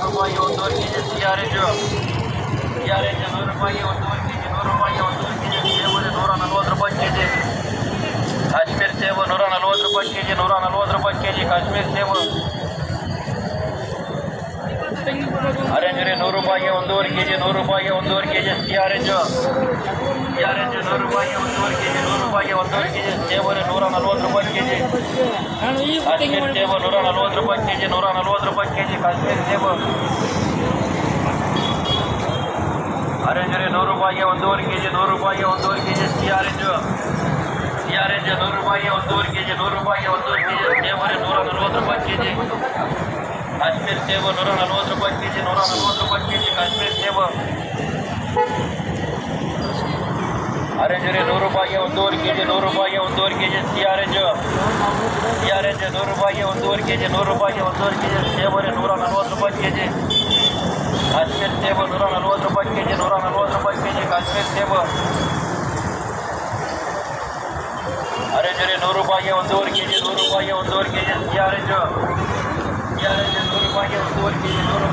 ರೂಪಾಯಿ ಒಂದೂವರೆ ಕೆಜಿ ಸಿಆರೆಂಜು 100 ರೂಪಾಯಿ ಒಂದೂವರೆ ಕೆಜಿ 100 ರೂಪಾಯಿ ಒಂದೂವರೆ ಕೆಜಿ ಸೇಬು 140 ರೂಪಾಯಿ ಕೆಜಿ ಕಾಶ್ಮೀರ್ ಸೇಬು 140 ರೂಪಾಯಿ ಕೆಜಿ 140 ರೂಪಾಯಿ ಕೆಜಿ ಕಾಶ್ಮೀರ್ ಸೇಬು ಆರೆಂಜ್ 100 ರೂಪಾಯಿ ಒಂದೂವರೆ ಕೆಜಿ 100 ರೂಪಾಯಿ ಒಂದೂವರೆ ಕೆಜಿ ಸಿಆರೆಂಜು 100 ರೂಪಾಯಿ ಒಂದೂವರೆ ಕೆಜಿ 100 ರೂಪಾಯಿ ಒಂದೂವರೆ ಕೆಜಿ ಸೇಬು 140 ರೂಪಾಯಿ ಕೆಜಿ ಕಾಶ್ಮೀರ್ ಸೇಬು 140 ರೂಪಾಯಿ ಕೆಜಿ 140 ರೂಪಾಯಿ ಕೆಜಿ ಕಾಶ್ಮೀರ್ ಸೇಬು ಆರೆಂಜ್ 100 ರೂಪಾಯಿ ಒಂದೂವರೆ ಕೆಜಿ 100 ರೂಪಾಯಿ ಒಂದೂವರೆ ಕೆಜಿ ಸಿಆರೆಂಜು 100 ರೂಪಾಯಿ ಒಂದೂವರೆ ಕೆಜಿ 100 ರೂಪಾಯಿ ಒಂದೂವರೆ ಕೆಜಿ ಸೇಬು 140 ರೂಪಾಯಿ ಕೆಜಿ ಕಾಶ್ಮೀರ್ ಸೇಬು 140 ರೂಪಾಯಿ ಕೆಜಿ 140 ರೂಪಾಯಿ ಕೆಜಿ ಕಾಶ್ಮೀರ್ ಸೇಬು ಆರೆಂಜ್ 100 ರೂಪಾಯಿ ಒಂದೂವರೆ ಕೆಜಿ 100 ರೂಪಾಯಿ ಒಂದೂವರೆ ಕೆಜಿ ಸಿಆರೆಂಜು 100 ರೂಪಾಯಿ ಒಂದೂವರೆ ಕೆಜಿ 100 ರೂಪಾಯಿ ಒಂದೂವರೆ ಕೆಜಿ ಸೇಬು 140 ರೂಪಾಯಿ ಕೆಜಿ ಕಾಶ್ಮೀರ್ ಸೇಬು 140 ರೂಪಾಯಿ ಕೆಜಿ 140 ರೂಪಾಯಿ ಕೆಜಿ ಕಾಶ್ಮೀರ್ ಸೇಬು ಆರೆಂಜ್ 100 ರೂಪಾಯಿ ಒಂದೂವರೆ ಕೆಜಿ 100 ರೂಪಾಯಿ ಒಂದೂವರೆ ಕೆಜಿ ಸಿಆರೆಂಜು 100 ರೂಪಾಯಿ ಒಂದೂವರೆ ಕೆಜಿ 100